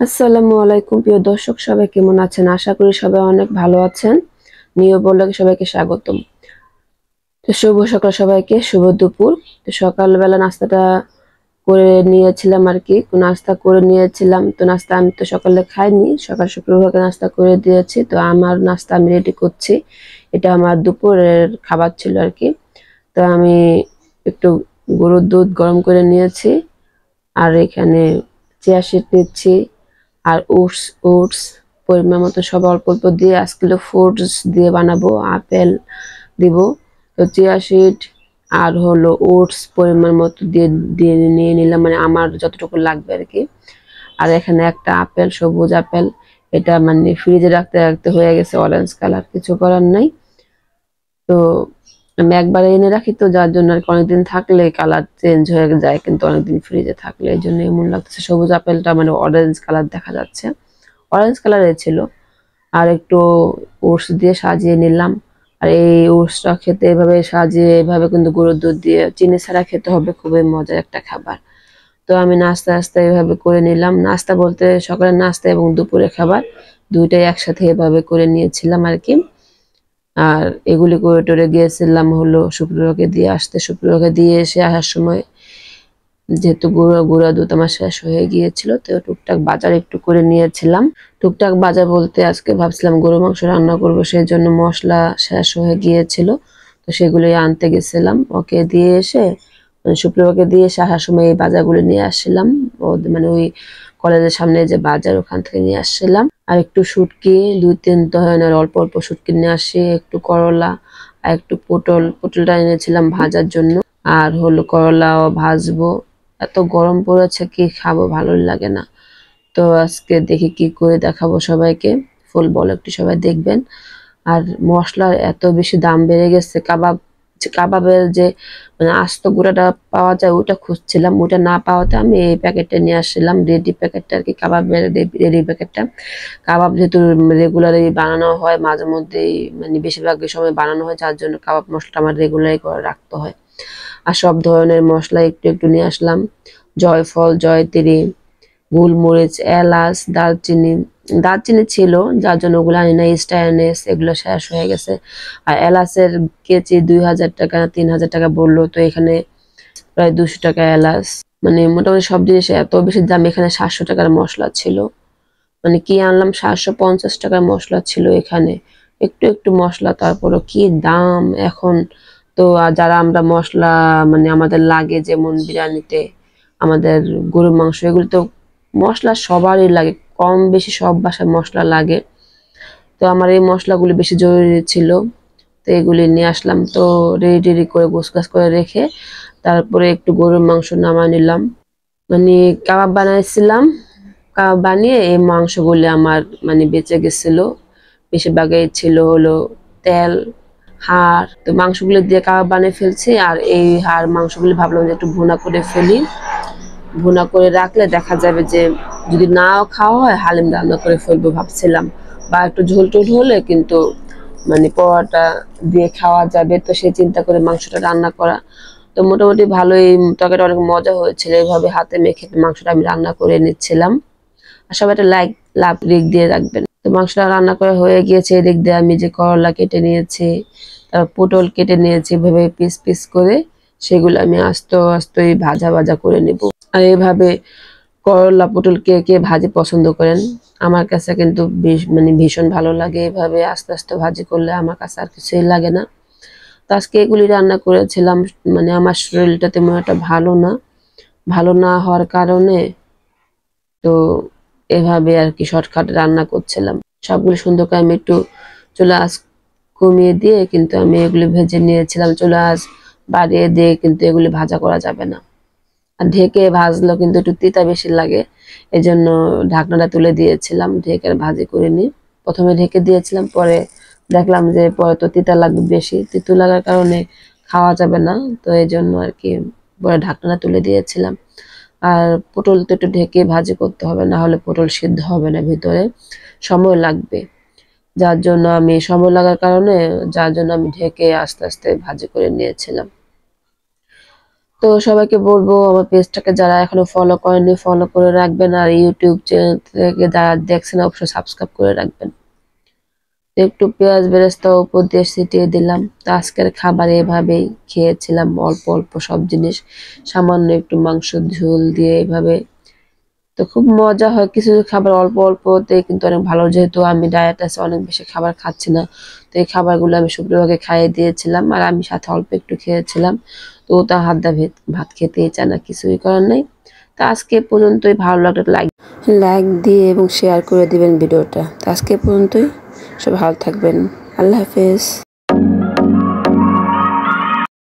আসসালামু আলাইকুম প্রিয় দর্শক, সবাই কেমন আছেন? আশা করি সবাই অনেক ভালো আছেন। নিউ ব্লগে সবাইকে স্বাগতম। তো শুভ সকাল সবাইকে, শুভ দুপুর। তো সকালবেলা নাস্তাটা করে নিয়েছিলাম আর কি, নাস্তা করে নিয়েছিলাম। তো নাস্তা আমি তো সকালে খাইনি, সকাল শুক্রবারকে নাস্তা করে দিয়েছি। তো আমার নাস্তা আমি রেডি করছি, এটা আমার দুপুরের খাবার ছিল আর কি। তো আমি একটু গরুর দুধ গরম করে নিয়েছি, আর এখানে চিয়া সিড নিচ্ছি, আর ওটস ওটস পরিমাণ মতো সব অল্প অল্প দিয়ে আজকে ফ্রুটস দিয়ে বানাবো, আপেল দিব। তো চিয়া সিড আর হলো ওটস পরিমাণ মতো দিয়ে দিয়ে নিয়ে নিলাম, মানে আমার যতটুকু লাগবে আর কি। আর এখানে একটা আপেল, সবুজ আপেল, এটা মানে ফ্রিজে রাখতে রাখতে হয়ে গেছে অরেঞ্জ কালার, কিছু করার নাই। তো আমি একবারে এনে রাখি, তো যার জন্য আর কি অনেকদিন থাকলে কালার চেঞ্জ হয়ে যায়, কিন্তু অনেকদিন ফ্রিজে থাকলে এই জন্য এমন লাগতেছে। সবুজ আপেলটা মানে অরেঞ্জ কালার দেখা যাচ্ছে, অরেঞ্জ কালারের ছিল। আর একটু ওটস দিয়ে সাজিয়ে নিলাম। আর এই ওটসটা খেতে এভাবে সাজিয়ে, এভাবে কিন্তু গরুর দুধ দিয়ে চিনি ছাড়া খেতে হবে, খুবই মজার একটা খাবার। তো আমি নাস্তা নাস্তা এভাবে করে নিলাম, নাস্তা বলতে সকালের নাস্তা এবং দুপুরে খাবার দুইটাই একসাথে এভাবে করে নিয়েছিলাম আর কি। আর এগুলি করে টোরে গিয়েছিলাম হলো শুক্রবারকে দিয়ে আসতে, শুক্রবারকে দিয়ে এসে আসার সময় যেহেতু গুঁড়া দুধ আমার শেষ হয়ে গিয়েছিল, তো টুকটাক বাজার একটু করে নিয়েছিলাম। টুকটাক বাজার বলতে আজকে ভাবছিলাম গরু মাংস রান্না করব, সেই জন্য মশলা শেষ হয়ে গিয়েছিল। তো সেগুলি আনতে গেছিলাম, ওকে দিয়ে এসে মানে শুক্রবারকে দিয়ে এসে আসার সময় এই বাজারগুলো নিয়ে আসছিলাম। মানে ওই কলেজের সামনে যে বাজার, ওখান থেকে নিয়ে আসছিলাম। আর একটু শুটকি, 2-3 ধরনের অল্প অল্প শুটকি নিয়ে আসি, একটু করলা আর একটু পটলটা এনেছিলাম ভাজার জন্য। আর হলো করলাও ভাজবো। এত গরম পড়েছে, কি খাবো, ভালোই লাগে না। তো আজকে দেখি কি করে দেখাবো সবাইকে, ফুল বল একটু সবাই দেখবেন। আর মশলার এত বেশি দাম বেড়ে গেছে, কাবাবের যে মানে আস্ত গুঁড়াটা পাওয়া যায় ওটা খুঁজছিলাম, ওটা না পাওয়াতে আমি এই প্যাকেটটা নিয়ে আসছিলাম, রেডি প্যাকেটটা আর কি, কাবাবের রেডি প্যাকেটটা। কাবাব যেহেতু রেগুলারই বানানো হয়, মাঝে মধ্যেই মানে বেশিরভাগ সময় বানানো হয়, যার জন্য কাবাব মশলাটা আমার রেগুলারই করে রাখতে হয়। আর সব ধরনের মশলা একটু একটু নিয়ে আসলাম, জয়ফল, জয়তিরি, গোলমরিচ, এলাচ, দারচিনি। দারচিনি ছিল, যার জন্য ওগুলো আনি না, স্টাইনেস এগুলো শেষ হয়ে গেছে। আর এলাচের কেজি 2000 টাকা 3000 টাকা বললো, তো এখানে প্রায় 200 টাকা এলাচ। মানে মোটামুটি সব জিনিস এত বেশি দাম, এখানে 700 টাকার মশলা ছিল। মানে কি আনলাম, 750 টাকার মশলা ছিল এখানে, একটু একটু মশলা, তারপরও কি দাম এখন। তো যারা আমরা মশলা মানে আমাদের লাগে, যেমন বিরিয়ানিতে, আমাদের গরুর মাংস, এগুলো তো মশলা সবারই লাগে, কম বেশি সব বাসায় মশলা লাগে। তো আমার এই মশলাগুলি বেশি জরুরি ছিল, তো এগুলি নিয়ে আসলাম। তো রেডি টেডি করে গোছগাছ করে রেখে তারপরে একটু গরুর মাংস নামায় নিলাম। মানে কাবাব বানাইছিলাম, কাবাব বানিয়ে এই মাংসগুলি আমার মানে বেঁচে গেছিল, বেশিরভাগই ছিল হলো তেল, হাড়। তো মাংসগুলি দিয়ে কাবাব বানিয়ে ফেলছি, আর এই হাড় মাংসগুলি ভাবলাম যে একটু ভুনা করে ফেলি, ভুনা করে রাখলে দেখা যাবে যে যদি নাও খাওয়া হয় হালিম রান্না করে ফেলবো ভাবছিলাম, বা একটু ঝোল টোল হলে কিন্তু মানে পরোটা দিয়ে খাওয়া যাবে। তো সেই চিন্তা করে মাংসটা রান্না করা। তো মোটামুটি ভালোই, তরকারিটা অনেক মজা হয়েছিল, এইভাবে হাতে মেখে মাংসটা আমি রান্না করে নিচ্ছিলাম। আর সবাই একটা লাভ রেখ দিয়ে রাখবেন। তো মাংসটা রান্না করা হয়ে গিয়েছে, এদিক দিয়ে আমি যে করলা কেটে নিয়েছি, তারপর পটল কেটে নিয়েছি ভেবে পিস পিস করে, সেগুলো আমি আস্তে আস্তে ভাজা ভাজা করে নেব। আর এইভাবে করলা পটল কে কে ভাজি পছন্দ করেন, আমার কাছে কিন্তু মানে ভীষণ ভালো লাগে, এভাবে আস্তে আস্তে ভাজি করলে আমার কাছে আর কিছুই লাগে না। তো আজকে এগুলি রান্না করেছিলাম, মানে আমার শরীরটা তেমন একটা ভালো না, ভালো না হওয়ার কারণে তো এভাবে আর কি শর্টকাট রান্না করছিলাম। সবগুলো সুন্দর করে আমি একটু চুলা আঁচ কমিয়ে দিয়ে কিন্তু আমি এগুলি ভেজে নিয়েছিলাম, চুলা আঁচ বাড়িয়ে দিয়ে কিন্তু এগুলি ভাজা করা যাবে না। আর ঢেকে ভাজলেও কিন্তু একটু তিতা বেশি লাগে, এই জন্য ঢাকনাটা তুলে দিয়েছিলাম, ঢেকে ভাজি করে নিই। প্রথমে ঢেকে দিয়েছিলাম, পরে দেখলাম যে পরে তো তিতা লাগবে বেশি, তিতো লাগার কারণে খাওয়া যাবে না, তো এই জন্য আর কি পরে ঢাকনাটা তুলে দিয়েছিলাম। আর পটল তো একটু ঢেকে ভাজি করতে হবে, না হলে পটল সিদ্ধ হবে না ভিতরে, সময় লাগবে। যার জন্য আমি সময় লাগার কারণে, যার জন্য আমি ঢেকে আস্তে আস্তে ভাজি করে নিয়েছিলাম। তো সবাইকে বলবো আমার পেজটাকে যারা এখনো ফলো করেননি ফলো করে রাখবেন, আর ইউটিউব চ্যানেল থেকে যারা দেখছেন অবশ্যই সাবস্ক্রাইব করে রাখবেন। একটু পেঁয়াজ বেরেস্তা উপর দিয়ে ছিটিয়ে দিলাম। তো আজকের খাবার এভাবেই খেয়েছিলাম, অল্প অল্প সব জিনিস, সামান্য একটু মাংস ঝোল দিয়ে এভাবে। তো খুব মজা হয়, কিছু খাবার অল্প অল্পতে কিন্তু অনেক ভালো, যেহেতু আমি ডায়েট আছে অনেক বেশি খাবার খাচ্ছি না। তো এই খাবারগুলো আমি শুক্রবারকে খাইয়ে দিয়েছিলাম, আর আমি সাথে অল্প একটু খেয়েছিলাম। তো ও তো হাত দা ভাত খেতেই চায় না, কিছুই করার নেই। তো আজকে এ পর্যন্তই, ভালো লাগলে লাইক লাইক দিয়ে এবং শেয়ার করে দিবেন ভিডিওটা। তো আজকে এ পর্যন্তই, সব ভালো থাকবেন। আল্লাহ হাফেজ।